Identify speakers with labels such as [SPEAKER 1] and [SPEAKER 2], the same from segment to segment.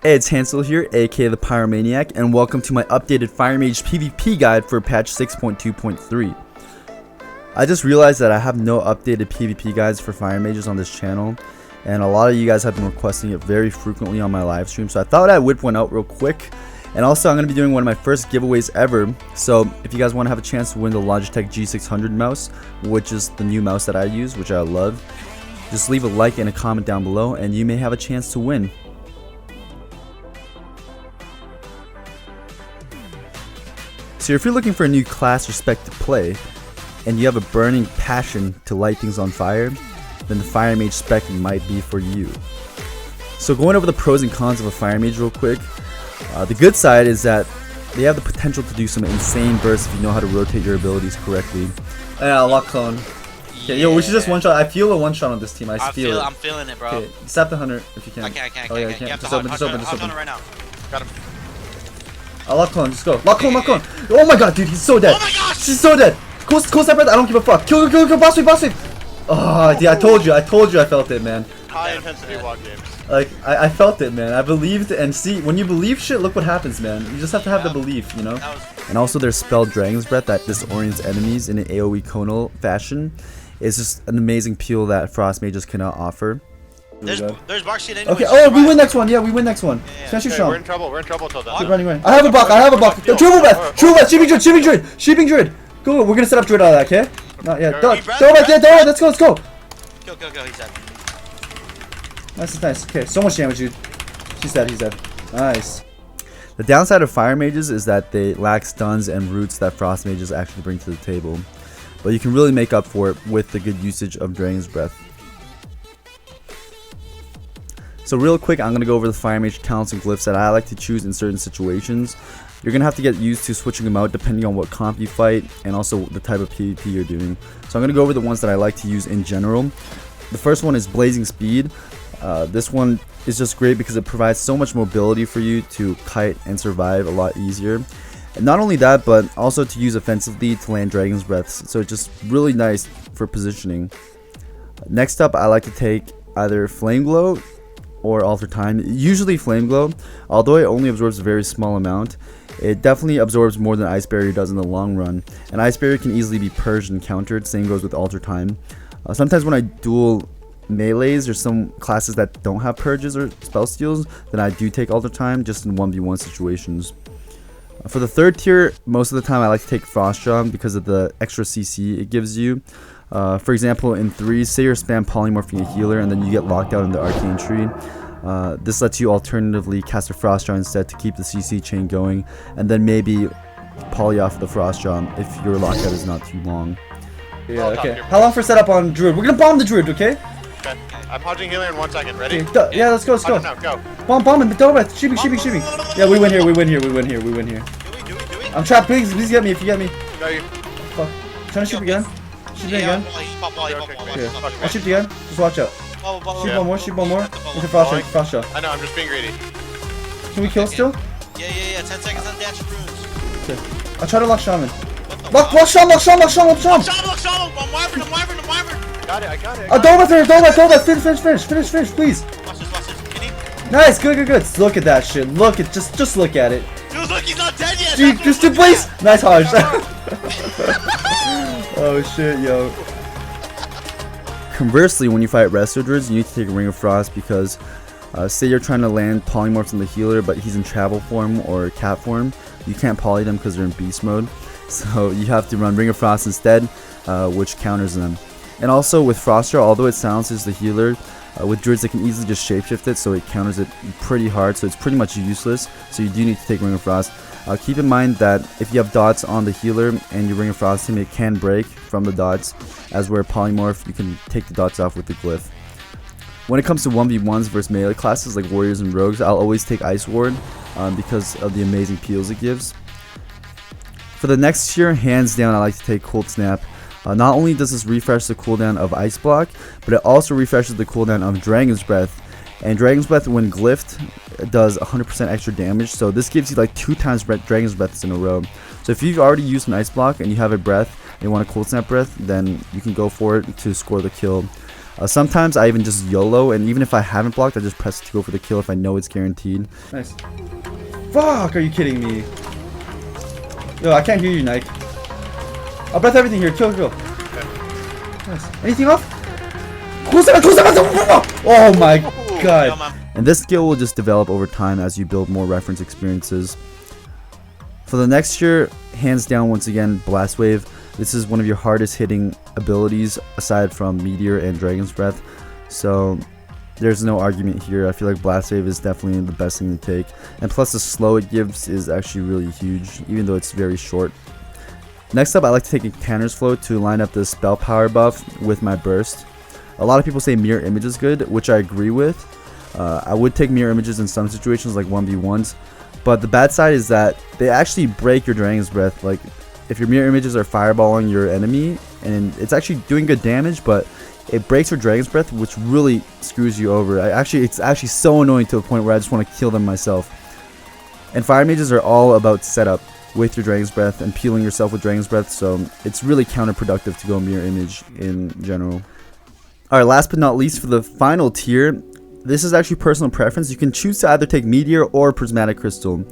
[SPEAKER 1] Hey, it's Hansol here, aka the Pyromaniac, and welcome to my updated Fire Mage PvP guide for patch 6.2.3. I just realized that I have no updated PvP guides for Fire Mages on this channel, and a lot of you guys have been requesting it very frequently on my live stream, so I thought I'd whip one out real quick. And also, I'm going to be doing one of my first giveaways ever, so if you guys want to have a chance to win the Logitech G600 mouse, which is the new mouse that I use, which I love, just leave a like and a comment down below, and you may have a chance to win. So if you're looking for a new class or spec to play, and you have a burning passion to light things on fire, then the Fire Mage spec might be for you. So going over the pros and cons of a Fire Mage real quick, the good side is that they have the potential to do some insane bursts if you know how to rotate your abilities correctly. Yeah, lock clone. Okay, yo, we should just one shot. I feel a one shot on this team. I feel it.
[SPEAKER 2] I'm feeling it, bro.
[SPEAKER 1] Okay, stab the hunter if you can.
[SPEAKER 2] I can't.
[SPEAKER 1] Oh, yeah, you can't. Just open it
[SPEAKER 2] right now. Got him.
[SPEAKER 1] I'll lock clone, just go. Lock clone. Oh my god, dude, he's so dead.
[SPEAKER 2] Oh my gosh!
[SPEAKER 1] She's so dead. Cool sniper, I don't give a fuck. Kill, boss wave. Oh, yeah, I told you I felt it, man.
[SPEAKER 3] High intensity WoD games.
[SPEAKER 1] Like, I felt it, man. I believed, and see, when you believe shit, look what happens, man. You just have to have the belief, you know? And also their spell Dragon's Breath that disorients enemies in an AoE conal fashion is just an amazing peel that Frost Mages cannot offer.
[SPEAKER 2] There's Barksheet anyway.
[SPEAKER 1] Okay, oh, we win next one. Yeah, we win next one.
[SPEAKER 2] Yeah.
[SPEAKER 1] Okay,
[SPEAKER 3] We're in trouble till then.
[SPEAKER 1] keep running away. I have a buck. Triple breath. Sheeping Druid. Go, we're gonna set up Druid out of that, okay? Not yet. Don't back there, let's go.
[SPEAKER 2] Go, he's dead.
[SPEAKER 1] Nice. Okay, so much damage, dude. He's dead. Nice. The downside of Fire Mages is that they lack stuns and roots that Frost Mages actually bring to the table. But you can really make up for it with the good usage of Dragon's Breath. So real quick, I'm going to go over the Fire Mage counts and glyphs that I like to choose in certain situations. You're going to have to get used to switching them out depending on what comp you fight and also the type of PvP you're doing. So I'm going to go over the ones that I like to use in general. The first one is Blazing Speed. This one is just great because it provides so much mobility for you to kite and survive a lot easier. And not only that, but also to use offensively to land Dragon's Breaths. So it's just really nice for positioning. Next up, I like to take either Flame Glow or Alter Time. Usually Flame Glow, although it only absorbs a very small amount, it definitely absorbs more than Ice Barrier does in the long run. And Ice Barrier can easily be purged and countered, same goes with Alter Time. Sometimes when I duel melees or some classes that don't have purges or spell steals, then I do take Alter Time just in 1v1 situations. For the third tier, most of the time I like to take Frost Jaw because of the extra CC it gives you. For example, in 3, say you're spam polymorphing a healer and then you get locked out in the arcane tree. This lets you alternatively cast a Frost Jaw instead to keep the CC chain going, and then maybe poly off the Frost Jaw if your lockout is not too long. Yeah, okay. How long for setup on Druid? We're gonna bomb the Druid, okay?
[SPEAKER 3] Okay. I'm hodging healer in 1 second. Ready?
[SPEAKER 1] Okay, yeah, let's go.
[SPEAKER 3] Now, go.
[SPEAKER 1] Bomb him, double breath. Sheeping. Yeah, we win here.
[SPEAKER 2] Do we?
[SPEAKER 1] I'm trapped. Please get me if you get me.
[SPEAKER 3] Go you.
[SPEAKER 1] Fuck. Trying to shoot again.
[SPEAKER 2] Yeah,
[SPEAKER 1] I'll shoot again. Just watch out. Shoot one more. With the Frost Jaw.
[SPEAKER 3] I know, I'm just being greedy.
[SPEAKER 1] Can we kill still?
[SPEAKER 2] Yeah. 10 seconds on dash runes.
[SPEAKER 1] Okay. I'll try to lock Shaman. Lock Shaman!
[SPEAKER 2] I'm wyvern.
[SPEAKER 3] I got it.
[SPEAKER 1] Don't let finish, please.
[SPEAKER 2] Watch this.
[SPEAKER 1] Nice, good. Look at that shit. Just look at it.
[SPEAKER 2] Dude, look, he's not dead yet.
[SPEAKER 1] Dude, just please. Nice hodge. Oh shit, yo. Conversely, when you fight Resto Druids, you need to take Ring of Frost because say you're trying to land polymorphs on the healer, but he's in travel form or cat form. You can't poly them because they're in beast mode. So you have to run Ring of Frost instead, which counters them. And also with Frostra, although it silences the healer, with Druids they can easily just shapeshift it, so it counters it pretty hard, so it's pretty much useless. So you do need to take Ring of Frost. Keep in mind that if you have dots on the healer and you Ring of Frost him, it can break from the dots, as where Polymorph, you can take the dots off with the glyph. When it comes to 1v1s versus melee classes like Warriors and Rogues, I'll always take Ice Ward because of the amazing peels it gives. For the next tier, hands down, I like to take Cold Snap. Not only does this refresh the cooldown of Ice Block, but it also refreshes the cooldown of Dragon's Breath. And Dragon's Breath, when glyphed, does 100% extra damage, so this gives you like 2 times Dragon's Breaths in a row. So if you've already used an Ice Block and you have a breath and you want a Cold Snap breath, then you can go for it to score the kill. Sometimes I even just YOLO, and even if I haven't blocked, I just press to go for the kill if I know it's guaranteed. Nice. Fuck, are you kidding me? Yo, I can't hear you, Nike. I'll breath everything here. Kill. Nice. Anything off? Oh my god. And this skill will just develop over time as you build more reference experiences. For the next tier, hands down, once again, Blast Wave. This is one of your hardest hitting abilities aside from Meteor and Dragon's Breath. So there's no argument here. I feel like Blast Wave is definitely the best thing to take. And plus the slow it gives is actually really huge, even though it's very short. Next up, I like to take a Tanner's Flow to line up the spell power buff with my burst. A lot of people say Mirror Image is good, which I agree with. I would take Mirror Images in some situations like 1v1s. But the bad side is that they actually break your Dragon's Breath. Like, if your Mirror Images are fireballing your enemy, and it's actually doing good damage, but it breaks your Dragon's Breath, which really screws you over. It's actually so annoying to a point where I just want to kill them myself. And Fire Mages are all about setup with your Dragon's Breath and peeling yourself with Dragon's Breath, so it's really counterproductive to go Mirror Image in general. Alright, last but not least, for the final tier, this is actually personal preference. You can choose to either take Meteor or Prismatic Crystal.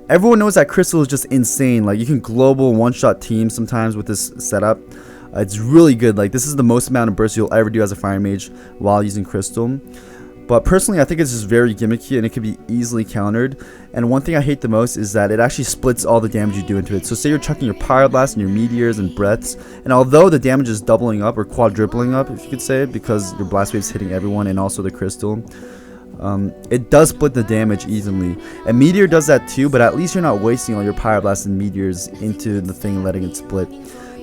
[SPEAKER 1] Everyone knows that Crystal is just insane. Like, you can global one-shot teams sometimes with this setup. It's really good. Like, this is the most amount of burst you'll ever do as a Fire Mage while using Crystal. But personally, I think it's just very gimmicky and it can be easily countered. And one thing I hate the most is that it actually splits all the damage you do into it. So say you're chucking your Pyroblast and your Meteors and Breaths, and although the damage is doubling up or quadrupling up, if you could say, because your Blast Wave's hitting everyone and also the Crystal, it does split the damage evenly. And Meteor does that too, but at least you're not wasting all your Pyroblast and Meteors into the thing and letting it split.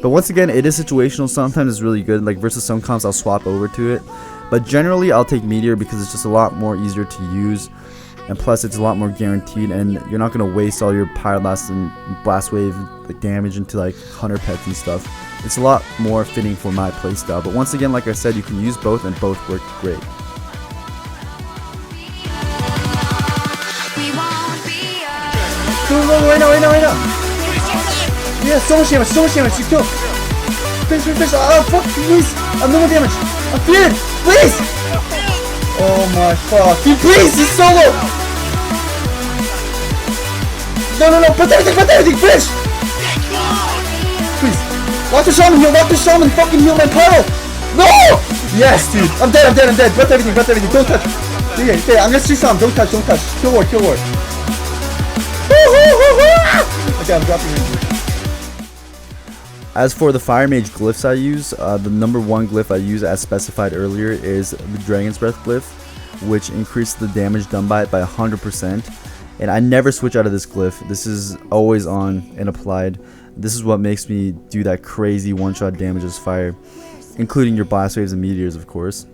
[SPEAKER 1] But once again, it is situational. Sometimes it's really good. Like versus some comps, I'll swap over to it. But generally, I'll take Meteor because it's just a lot more easier to use. And plus, it's a lot more guaranteed. And you're not going to waste all your Pyroblast and Blast Wave like, damage into like Hunter Pets and stuff. It's a lot more fitting for my playstyle. But once again, like I said, you can use both and both work great. Right now. Yeah, so much damage, you kill. Finish. Oh, fuck, please. I'm no more damage. I'm feared, please. Oh my fuck. Dude, please, he's solo. No. Put everything, finish. Please. Lock the shaman, fucking heal my pyro. No! Yes, dude. I'm dead. Breath everything. Don't touch. Okay, I'm gonna see something. Don't touch. Kill ward. Okay, I'm dropping in. As for the Fire Mage glyphs I use, the number one glyph I use as specified earlier is the Dragon's Breath glyph, which increases the damage done by it by 100%. And I never switch out of this glyph. This is always on and applied. This is what makes me do that crazy one-shot damage as fire, including your Blast Waves and Meteors, of course.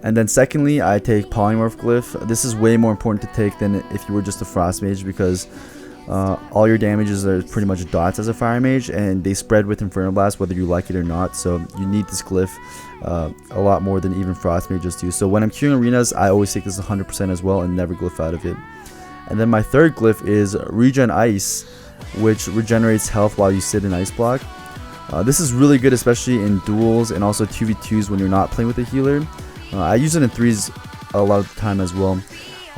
[SPEAKER 1] And then secondly, I take Polymorph glyph. This is way more important to take than if you were just a Frost Mage because all your damages are pretty much dots as a Fire Mage, and they spread with Inferno Blast whether you like it or not. So you need this glyph a lot more than even Frost Mages do. So when I'm queuing arenas, I always take this 100% as well and never glyph out of it. And then my third glyph is Regen Ice, which regenerates health while you sit in Ice Block. This is really good, especially in duels and also 2v2s when you're not playing with a healer. I use it in 3s a lot of the time as well.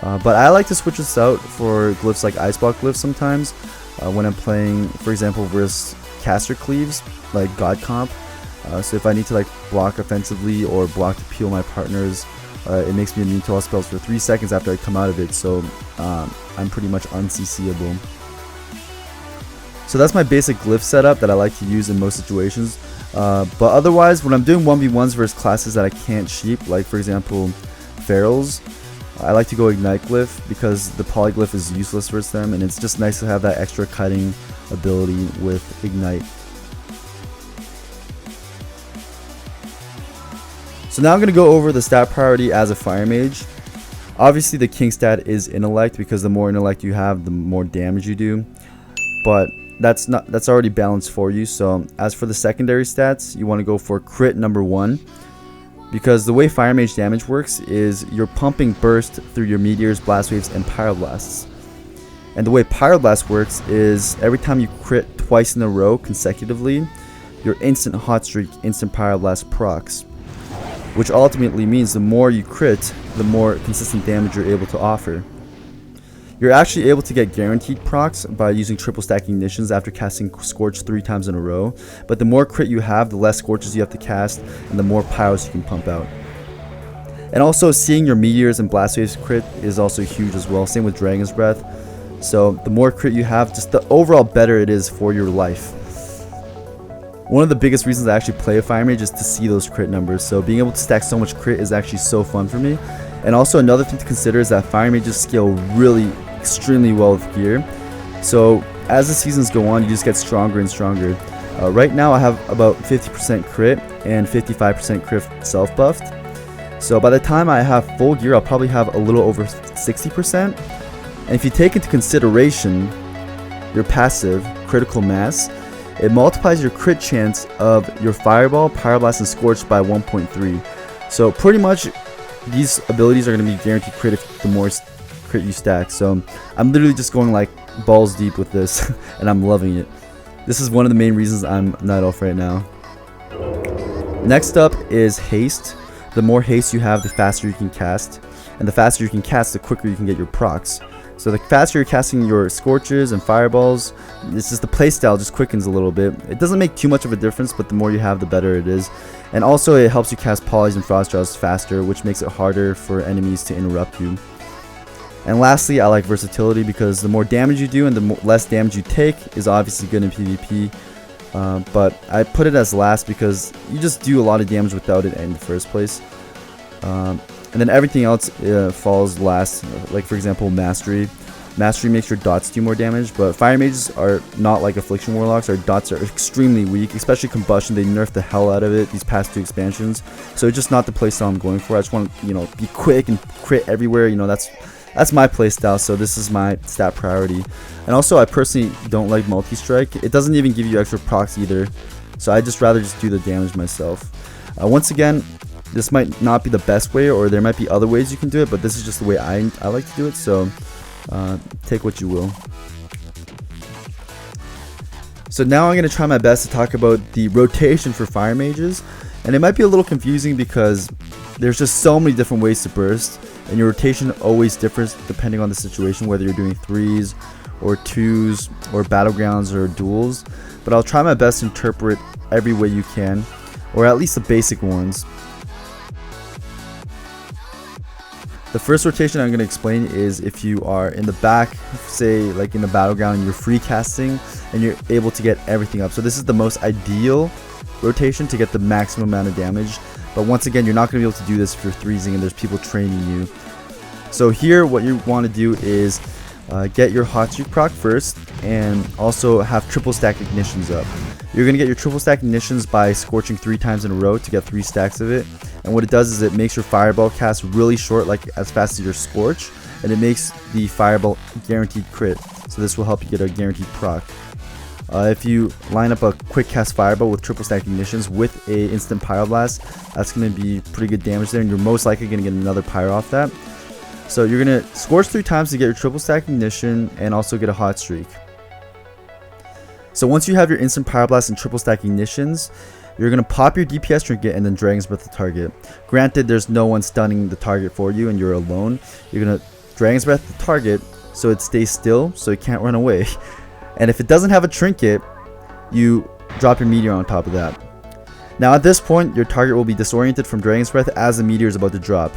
[SPEAKER 1] But I like to switch this out for glyphs like Ice Block glyphs sometimes when I'm playing, for example, versus caster cleaves like God Comp. So if I need to like block offensively or block to peel my partners, it makes me immune to all spells for 3 seconds after I come out of it. So I'm pretty much unCCable. So that's my basic glyph setup that I like to use in most situations. But otherwise, when I'm doing 1v1s versus classes that I can't sheep, like for example, Ferals, I like to go Ignite Glyph because the Polyglyph is useless versus them, and it's just nice to have that extra cutting ability with Ignite. So now I'm going to go over the stat priority as a Fire Mage. Obviously the king stat is Intellect because the more Intellect you have, the more damage you do. But that's already balanced for you. So as for the secondary stats, you want to go for crit number 1. Because the way Fire Mage damage works is you're pumping burst through your Meteors, Blast Waves, and Pyroblasts. And the way Pyroblast works is every time you crit twice in a row consecutively, your instant Hot Streak, instant Pyroblast procs. which ultimately means the more you crit, the more consistent damage you're able to offer. You're actually able to get guaranteed procs by using triple stack ignitions after casting Scorch 3 times in a row, but the more crit you have, the less Scorches you have to cast, and the more pyros you can pump out. And also, seeing your meteors and blast waves crit is also huge as well, same with Dragon's Breath. So the more crit you have, just the overall better it is for your life. One of the biggest reasons I actually play a Fire Mage is to see those crit numbers, so being able to stack so much crit is actually so fun for me. And also another thing to consider is that Fire Mages scale really extremely well with gear. So as the seasons go on, you just get stronger and stronger. Right now I have about 50% crit and 55% crit self-buffed. So by the time I have full gear, I'll probably have a little over 60%. And if you take into consideration your passive, Critical Mass, it multiplies your crit chance of your Fireball, Pyroblast, and Scorch by 1.3. So pretty much these abilities are going to be guaranteed crit if the more crit you stack. So I'm literally just going like balls deep with this and I'm loving it. This is one of the main reasons I'm Night Elf right now. Next up is Haste. The more haste you have, the faster you can cast. And the faster you can cast, the quicker you can get your procs. So the faster you're casting your Scorches and Fireballs, it's just the playstyle just quickens a little bit. It doesn't make too much of a difference, but the more you have, the better it is. And also it helps you cast Polys and Frost Jaws faster, which makes it harder for enemies to interrupt you. And lastly, I like versatility because the more damage you do and the less damage you take is obviously good in PvP. But I put it as last because you just do a lot of damage without it in the first place. And then everything else falls last, like for example Mastery. Mastery makes your dots do more damage, but Fire Mages are not like Affliction Warlocks. Our dots are extremely weak, especially Combustion. They nerfed the hell out of it these past 2 expansions. So it's just not the playstyle I'm going for. I just want to, you know, be quick and crit everywhere. You know, that's my playstyle, so this is my stat priority. And also, I personally don't like multi-strike. It doesn't even give you extra procs either, so I just rather just do the damage myself. Once again, this might not be the best way, or there might be other ways you can do it, but this is just the way I like to do it, so take what you will. So now I'm going to try my best to talk about the rotation for Fire Mages, and it might be a little confusing because there's just so many different ways to burst, and your rotation always differs depending on the situation, whether you're doing 3s or 2s or battlegrounds or duels. But I'll try my best to interpret every way you can, or at least the basic ones. The first rotation I'm going to explain is if you are in the back, say like in the battleground, and you're free casting and you're able to get everything up. So this is the most ideal rotation to get the maximum amount of damage. But once again, you're not going to be able to do this if you're threesing and there's people training you. So here what you want to do is get your hot streak proc first, and also have triple stack ignitions up. You're going to get your triple stack ignitions by scorching 3 times in a row to get 3 stacks of it. And what it does is it makes your fireball cast really short, like as fast as your scorch, and it makes the fireball guaranteed crit. So this will help you get a guaranteed proc. If you line up a quick cast fireball with triple stack ignitions with a instant pyroblast, that's going to be pretty good damage there, and you're most likely going to get another pyro off that. So you're going to scorch 3 times to get your triple stack ignition and also get a hot streak. So once you have your instant pyroblast and triple stack ignitions, you're going to pop your DPS trinket and then Dragon's Breath the target. Granted, there's no one stunning the target for you and you're alone. You're going to Dragon's Breath the target so it stays still, so it can't run away. And if it doesn't have a trinket, you drop your meteor on top of that. Now at this point, your target will be disoriented from Dragon's Breath as the meteor is about to drop.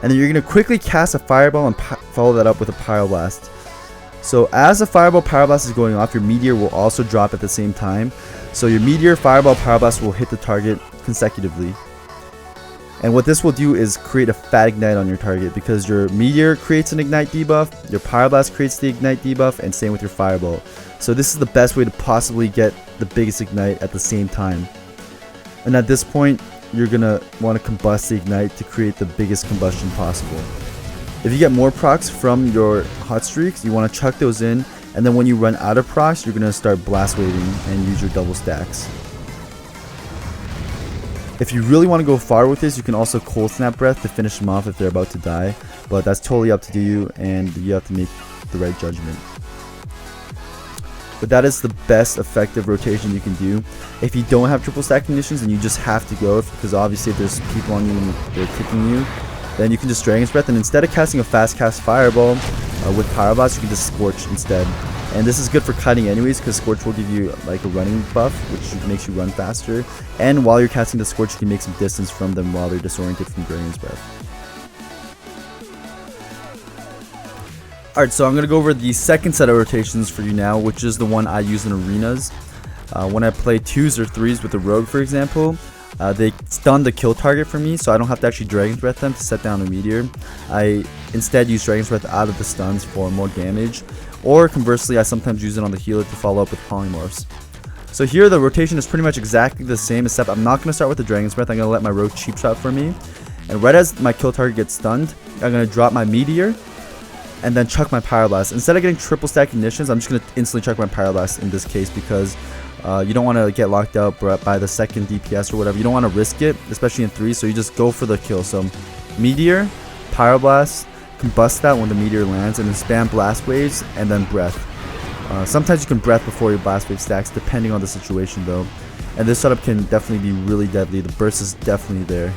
[SPEAKER 1] And then you're going to quickly cast a fireball and follow that up with a pyroblast. So as the fireball pyroblast is going off, your meteor will also drop at the same time. So your meteor, fireball, pyroblast will hit the target consecutively. And what this will do is create a fat ignite on your target, because your meteor creates an ignite debuff, your pyroblast creates the ignite debuff, and same with your fireball. So this is the best way to possibly get the biggest ignite at the same time. And at this point, you're going to want to combust the ignite to create the biggest combustion possible. If you get more procs from your hot streaks, you want to chuck those in, and then when you run out of procs, you're going to start blast waving and use your double stacks. If you really want to go far with this, you can also cold snap breath to finish them off if they're about to die, but that's totally up to you and you have to make the right judgment. but that is the best effective rotation you can do. If you don't have triple stack conditions and you just have to go, because obviously if there's people on you and they're kicking you, then you can just Dragon's Breath, and instead of casting a fast cast Fireball with Pyro Blast, you can just Scorch instead. And this is good for kiting anyways, because Scorch will give you like a running buff, which makes you run faster. And while you're casting the Scorch, you can make some distance from them while they're disoriented from Dragon's Breath. Alright, so I'm going to go over the second set of rotations for you now, which is the one I use in arenas. When I play 2s or 3s with a rogue, for example, they stun the kill target for me, so I don't have to actually Dragon's Breath them to set down a meteor. I instead use Dragon's Breath out of the stuns for more damage, or conversely, I sometimes use it on the healer to follow up with Polymorphs. So here the rotation is pretty much exactly the same, except I'm not going to start with the Dragon's Breath. I'm going to let my rogue cheap shot for me, and right as my kill target gets stunned, I'm going to drop my meteor and then chuck my Pyroblast. Instead of getting triple stack conditions, I'm just going to instantly chuck my Pyroblast in this case, because you don't want to get locked out by the second DPS or whatever. You don't want to risk it, especially in 3, so you just go for the kill. So Meteor, Pyroblast, combust that when the Meteor lands, and then spam Blast Waves and then Breath. Sometimes you can Breath before your Blast Wave stacks, depending on the situation though. And this setup can definitely be really deadly. The burst is definitely there.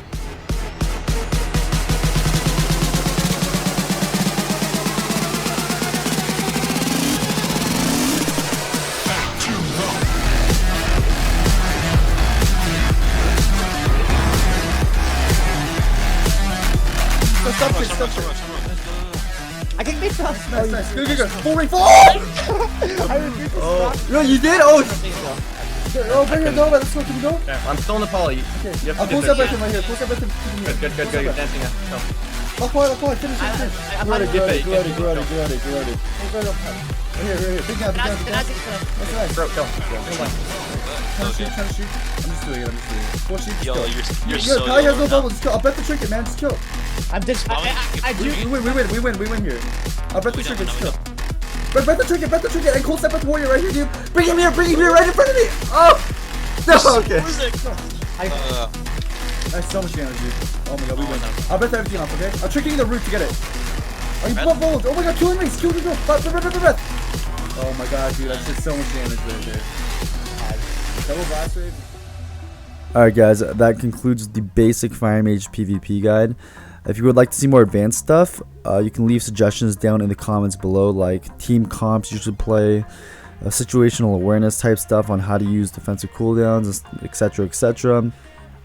[SPEAKER 4] I can make that.
[SPEAKER 5] Nice. Good. Full ring, full!
[SPEAKER 4] Oh,
[SPEAKER 1] No, you did? Oh!
[SPEAKER 5] Oh, bring it over. Let's go. Can we go?
[SPEAKER 6] Yeah, I'm still in the poly.
[SPEAKER 5] Okay.
[SPEAKER 6] You have
[SPEAKER 5] I'll
[SPEAKER 6] to
[SPEAKER 5] pull
[SPEAKER 6] do
[SPEAKER 5] that
[SPEAKER 6] this.
[SPEAKER 5] back in right here. Pull that back in.
[SPEAKER 6] Good. You're dancing it. Go.
[SPEAKER 5] Lock point. Finish. Good. Right here. Big down. That's nice.
[SPEAKER 6] Bro, go.
[SPEAKER 5] Trying to shoot. I'm just doing it. Full shoot.
[SPEAKER 2] Yo,
[SPEAKER 5] Just
[SPEAKER 2] you're
[SPEAKER 5] kill.
[SPEAKER 2] so
[SPEAKER 5] Kyle has no
[SPEAKER 2] young.
[SPEAKER 5] bubbles. Just kill. I'll bet the trinket, man. Just kill.
[SPEAKER 4] I'm just. I do.
[SPEAKER 5] We win here. I'll bet the trinket. Just kill. Bet the trinket, and cold step at the warrior right here, dude. Bring him here, right in front of me. Oh! No, okay. I have so much damage, dude. Oh my god, we win. I'll bet everything off, okay? I'm tricking the root to get it. Are you bold? Oh my god, killing rings, kill the girl. Breath. Oh my god, dude, that's just so much damage right there. Double blast wave.
[SPEAKER 1] Alright guys, that concludes the basic Fire Mage PvP guide. If you would like to see more advanced stuff, you can leave suggestions down in the comments below, like team comps you should play, situational awareness type stuff on how to use defensive cooldowns, etc, etc.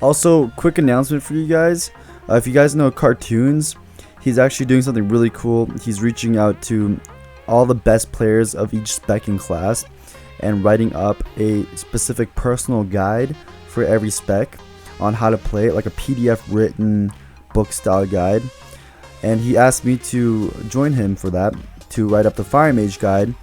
[SPEAKER 1] Also, quick announcement for you guys, if you guys know Cartoons, he's actually doing something really cool. He's reaching out to all the best players of each spec in class and writing up a specific personal guide for every spec on how to play it, like a PDF written book style guide. And he asked me to join him for that, to write up the Fire Mage guide.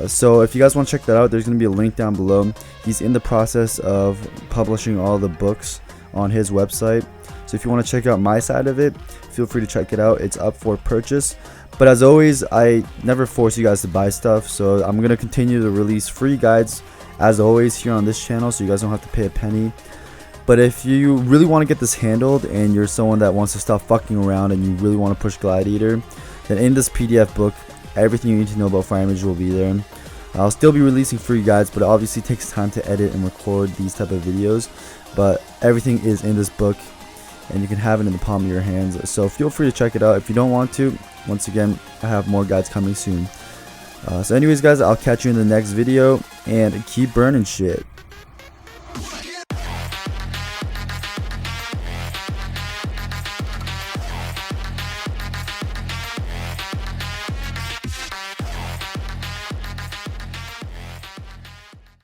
[SPEAKER 1] So if you guys want to check that out, there's going to be a link down below. He's in the process of publishing all the books on his website, so if you want to check out my side of it, feel free to check it out. It's up for purchase. But as always, I never force you guys to buy stuff, so I'm going to continue to release free guides as always here on this channel, so you guys don't have to pay a penny. But if you really want to get this handled and you're someone that wants to stop fucking around and you really want to push Gladiator, then in this PDF book, everything you need to know about Fire Mage will be there. I'll still be releasing free guides, but it obviously takes time to edit and record these type of videos. But everything is in this book, and you can have it in the palm of your hands. So feel free to check it out. If you don't want to, once again, I have more guides coming soon. So anyways guys, I'll catch you in the next video, and keep burning shit.